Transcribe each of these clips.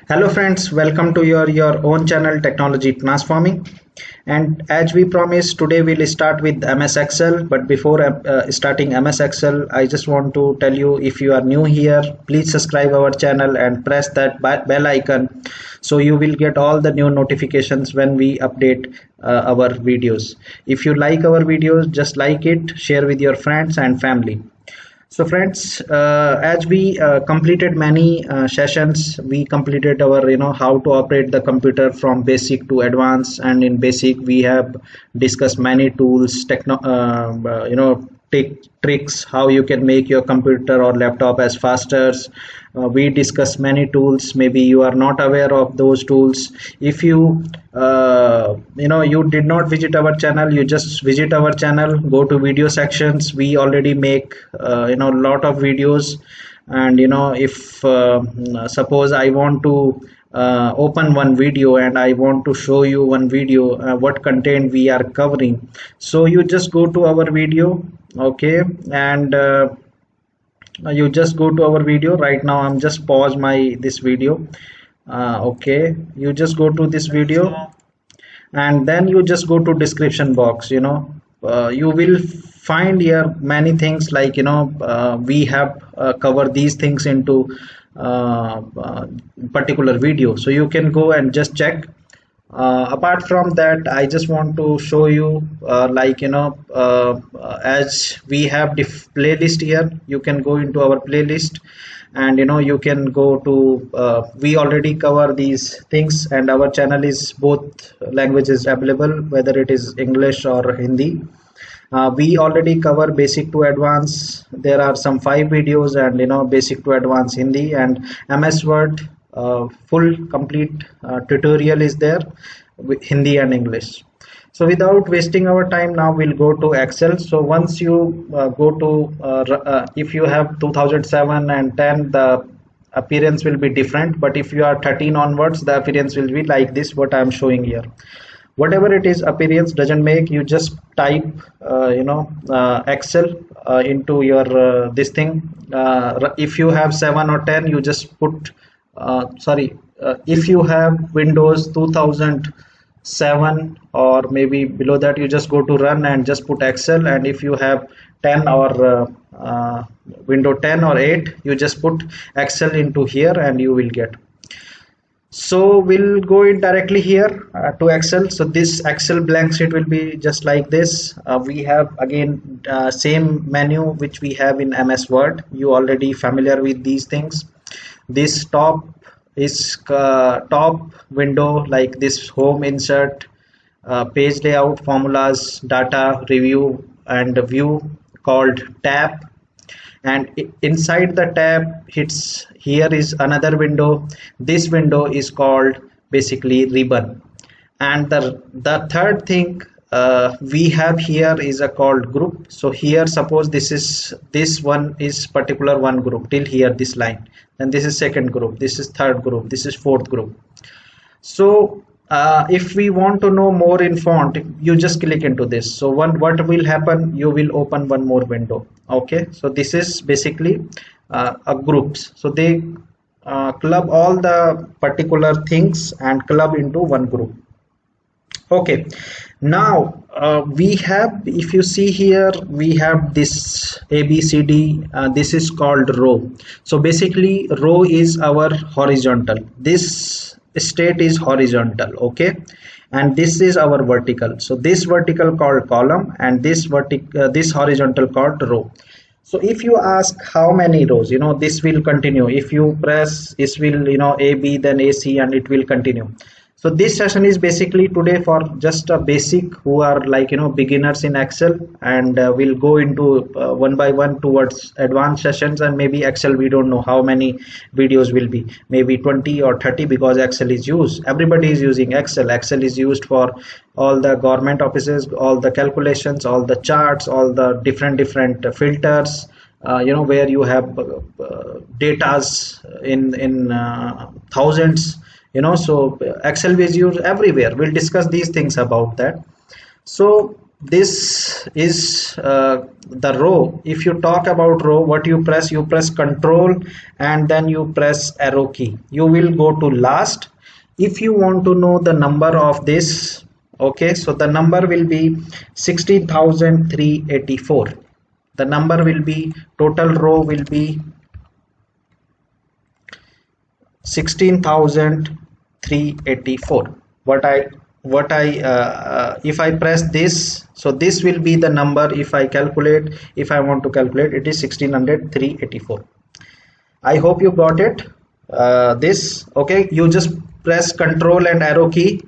Hello friends, welcome to your own channel Technology Transforming. And as we promised, today we'll start with MS Excel. But before starting MS Excel, I just want to tell you, if you are new here, please subscribe our channel and press that bell icon so you will get all the new notifications when we update our videos. If you like our videos, just like it, share with your friends and family. So friends, as we completed many sessions, we completed our how to operate the computer from basic to advanced, and in basic we have discussed many tools, tricks how you can make your computer or laptop as faster. We discuss many tools. Maybe you are not aware of those tools. If you did not visit our channel, you just visit our channel, go to video sections. We already make lot of videos. And if suppose I want to open one video and I want to show you one video, what content we are covering, so you just go to our video. Okay, and you just go to our video. Right now I'm just pause my this video. Okay, you just go to this video, and then you just go to description box. You will find here many things, like we have covered these things into particular video, so you can go and just check. Apart from that, I just want to show you as we have playlist here. You can go into our playlist, and you can go to we already cover these things, and our channel is both languages available, whether it is English or Hindi. We already cover basic to advanced. There are some 5 videos, and basic to advanced Hindi and MS Word. Full complete tutorial is there with Hindi and English. So without wasting our time, now we'll go to Excel. So once you go to if you have 2007 and 10, the appearance will be different, but if you are 13 onwards, the appearance will be like this, what I am showing here. Whatever it is, appearance doesn't make. You just type Excel into your this thing. If you have 7 or 10, you just put if you have Windows 2007 or maybe below that, you just go to run and just put Excel. And if you have 10 or Windows 10 or 8, you just put Excel into here and you will get. So we'll go in directly here to Excel. So this Excel blank sheet will be just like this. We have again same menu which we have in MS Word. You already familiar with these things. This top is top window, like this: home, insert, page layout, formulas, data, review, and view, called tab. And inside the tab, here is another window. This window is called basically ribbon. And the third thing we have here is a called group. So here, suppose this one is particular one group till here, this line, and this is second group, this is third group, this is fourth group. So if we want to know more in font, you just click into this. So what will happen, you will open one more window. Okay, so this is basically a groups. So they club all the particular things and club into one group. Okay, now we have, if you see here, we have this ABCD. This is called row. So basically row is our horizontal. This state is horizontal. Okay, and this is our vertical. So this vertical called column, and this horizontal called row. So if you ask how many rows, this will continue. If you press, this will AB, then AC, and it will continue. So this session is basically today for just a basic who are beginners in Excel, and we'll go into one by one towards advanced sessions. And maybe Excel, we don't know how many videos will be, maybe 20 or 30, because Excel is used. Everybody is using Excel. Excel is used for all the government offices, all the calculations, all the charts, all the different filters, where you have datas in thousands. So Excel is used everywhere. We'll discuss these things about that. So this is the row. If you talk about row, what you press control and then you press arrow key, you will go to last. If you want to know the number of this, okay, so the number will be 16,384. The number will be, total row will be 16,384. What I if I press this, so this will be the number. If I calculate, if I want to calculate, it is 16,384. I hope you got it. This, okay, you just press control and arrow key.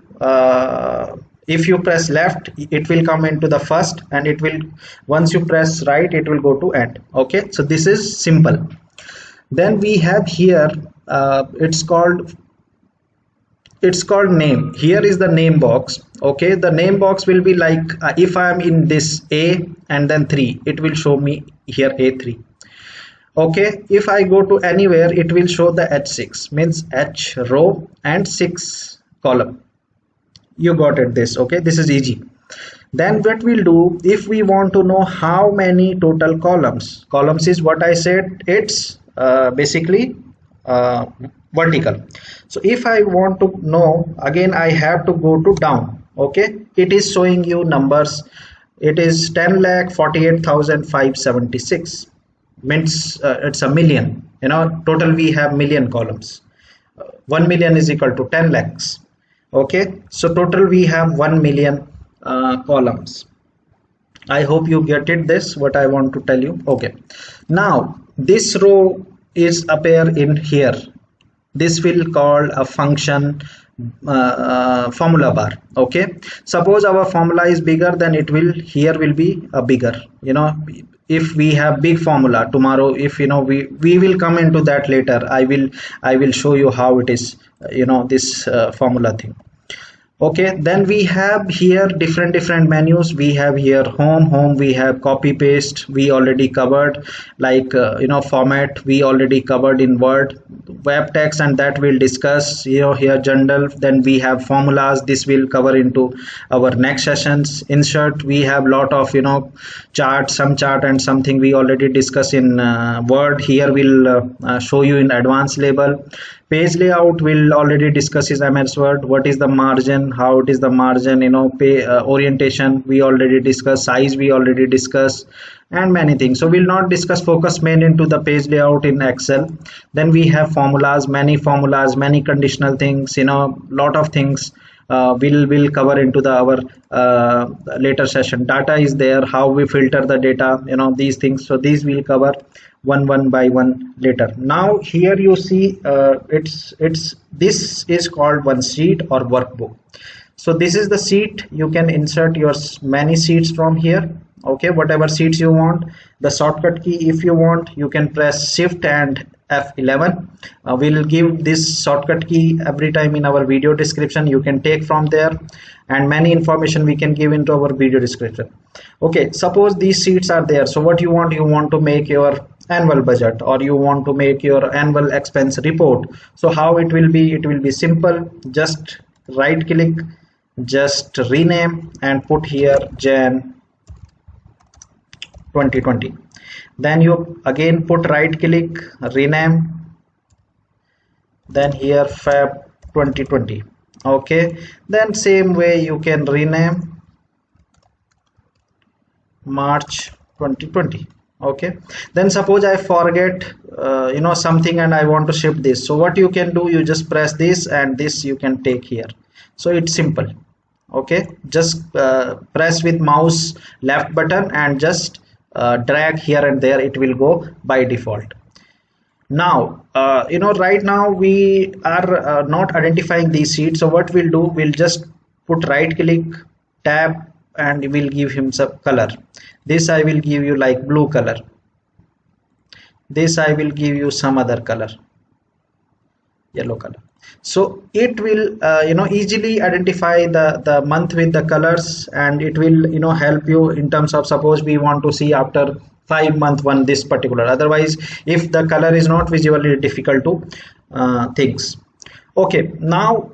If you press left, it will come into the first, and it will, once you press right, it will go to end. Okay, so this is simple. Then we have here, it's called name. Here is the name box. Okay, the name box will be like, if I am in this A and then 3, it will show me here A3. Okay, if I go to anywhere, it will show the H6, means H row and 6 column. You got it, this. Okay, this is easy. Then what we'll do, if we want to know how many total columns is what I said, it's basically vertical. So if I want to know, again I have to go to down. Okay, it is showing you numbers. It is 10,48,576, means it's a million. You know, total we have million columns. 1 million is equal to 10 lakhs. Okay, so total we have 1 million columns. I hope you get it, this what I want to tell you. Okay, now this row is appear in here. This will call a function formula bar. Okay, suppose our formula is bigger, then it will, here will be a bigger. You know, if we have big formula tomorrow, if you know, we will come into that later. I will show you how it is, you know, this formula thing. Okay, then we have here different menus. We have here home, we have copy paste, we already covered, like you know, format we already covered in Word, web text, and that we'll discuss, you know, here general. Then we have formulas, this will cover into our next sessions. Insert, we have lot of, you know, chart, some chart and something we already discuss in Word. Here we'll show you in advanced level. Page layout will already discuss is MS Word. What is the margin, how it is the margin, you know, orientation we already discuss, size we already discuss, and many things. So we'll not discuss, focus main into the page layout in Excel. Then we have formulas, many conditional things, you know, lot of things will cover into the our later session. Data is there, how we filter the data, you know, these things. So these will cover one by one later. Now here you see this is called one sheet or workbook. So this is the sheet. You can insert your many sheets from here. Okay, whatever sheets you want. The shortcut key, if you want, you can press shift and F11. We'll give this shortcut key every time in our video description. You can take from there, and many information we can give into our video description. Okay, suppose these sheets are there. So what you want to make your annual budget, or you want to make your annual expense report. So how it will be? It will be simple. Just right click, just rename and put here Jan 2020. Then you again put right click, rename, then here Feb 2020. Okay, then same way you can rename March 2020. Okay, then suppose I forget you know, something, and I want to shift this. So what you can do, you just press this, and this you can take here. So it's simple. Okay, just press with mouse left button and just drag here and there, it will go by default. Now you know, right now we are not identifying these sheets. So what we'll do, we'll just put right click, tab, and we'll give him some color. This I will give you like blue color. This I will give you some other color, yellow color. So it will you know, easily identify the month with the colors, and it will, you know, help you in terms of, suppose we want to see after 5 month one this particular. Otherwise, if the color is not visually difficult to things. Okay, now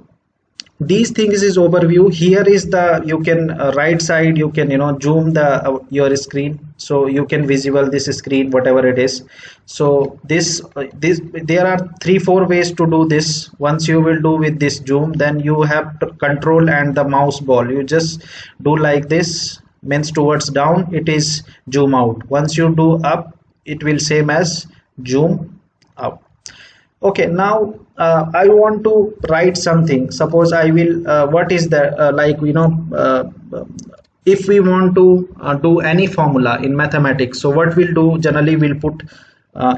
these things is overview. Here is the, you can right side, you can zoom the your screen, so you can visible this screen whatever it is. So this there are 3-4 ways to do this. Once you will do with this zoom, then you have to control and the mouse ball, you just do like this, means towards down it is zoom out. Once you do up, it will same as zoom out. Okay, now I want to write something. Suppose I will what is the if we want to do any formula in mathematics, so what we'll do generally, we'll put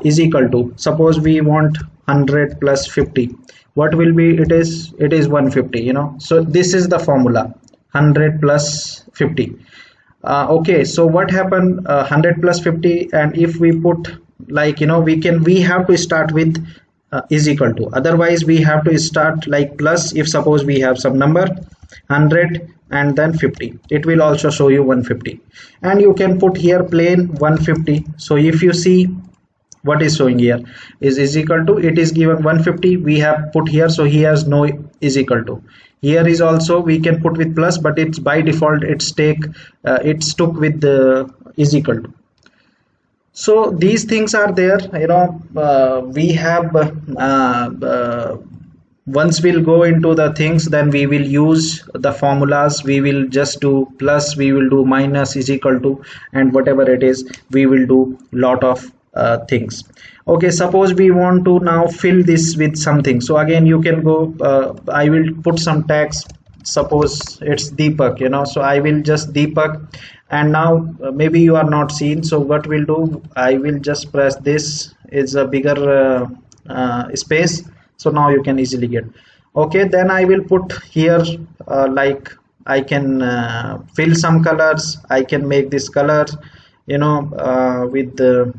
is equal to, suppose we want 100 plus 50, what will be, it is 150, so this is the formula, 100 plus 50. Okay, so what happened, 100 plus 50, and if we put we have to start with is equal to, otherwise we have to start like plus. If suppose we have some number 100 and then 50, it will also show you 150, and you can put here plain 150. So if you see what is showing here is equal to, it is given 150, we have put here, so he has no is equal to. Here is also we can put with plus, but it's by default it's stuck with the is equal to. So these things are there, we have once we'll go into the things, then we will use the formulas, we will just do plus, we will do minus, is equal to, and whatever it is, we will do lot of things. Okay, suppose we want to now fill this with something, so again you can go, I will put some text, suppose it's Deepak, so I will just Deepak, and now maybe you are not seen, so what we'll do, I will just press this, is a bigger space, so now you can easily get. Okay, then I will put here I can fill some colors, I can make this color with the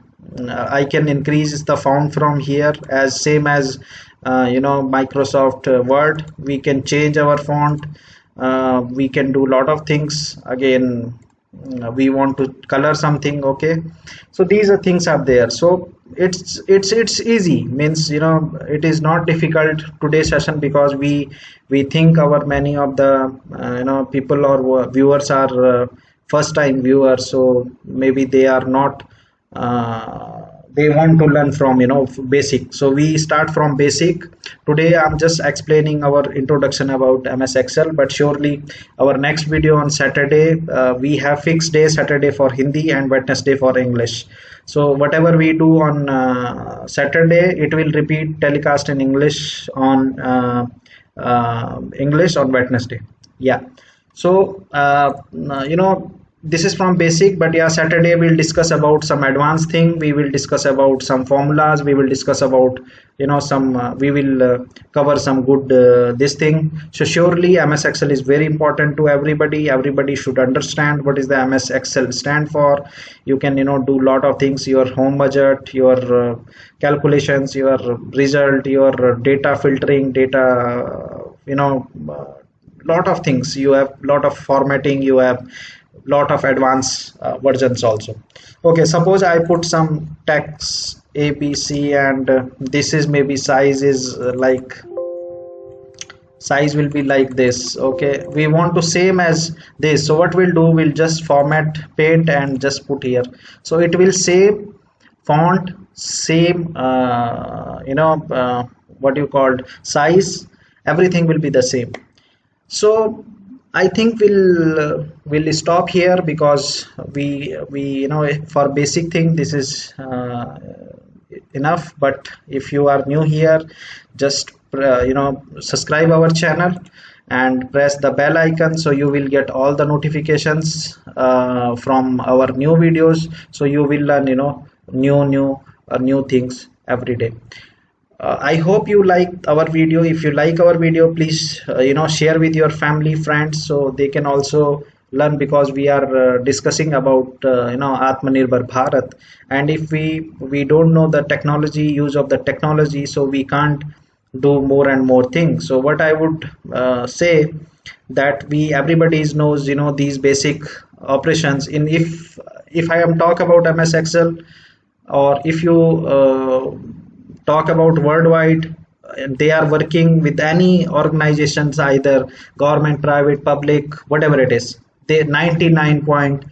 I can increase the font from here, as same as Microsoft Word, we can change our font, we can do lot of things. Again, we want to color something. Okay, so these are things are there, so it's easy, means it is not difficult today's session, because we think our many of the people or viewers are first time viewers, so maybe they are not they want to learn from basic, so we start from basic. Today I'm just explaining our introduction about MS Excel, but surely our next video on Saturday, we have fixed day, Saturday for Hindi and Wednesday for English. So whatever we do on Saturday, it will repeat telecast in English on Wednesday. Yeah, so this is from basic, but yeah, Saturday we'll discuss about some advanced thing, we will discuss about some formulas, we will discuss about some we will cover some good this thing. So surely MS Excel is very important to everybody should understand what is the MS Excel stand for. You can do lot of things, your home budget, your calculations, your result, your data filtering, data lot of things, you have lot of formatting, you have lot of advanced versions also. Okay, suppose I put some text ABC, and this is maybe size is size will be like this. Okay, we want to same as this, so what we'll do, we'll just format paint and just put here, so it will same font, same what you called size, everything will be the same. So I think we'll stop here, because we for basic thing this is enough. But if you are new here, just subscribe our channel and press the bell icon, so you will get all the notifications from our new videos, so you will learn new things every day. I hope you liked our video. If you like our video, please share with your family, friends, so they can also learn, because we are discussing about Atmanirbhar Bharat, and if we don't know the technology, use of the technology, so we can't do more and more things. So what I would say, that everybody knows these basic operations. In if I am talk about MS Excel, or if you talk about worldwide, they are working with any organizations, either government, private, public, whatever it is. They 99 point,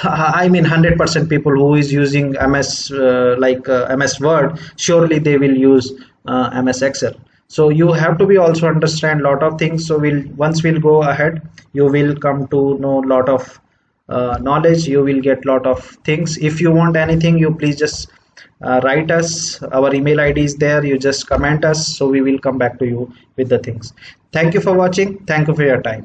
I mean 100% people who is using MS MS Word, surely they will use MS Excel. So you have to be also understand lot of things. So we'll go ahead, you will come to know lot of knowledge, you will get lot of things. If you want anything, you please just write us, our email ID is there, you just comment us, so we will come back to you with the things. Thank you for watching, thank you for your time.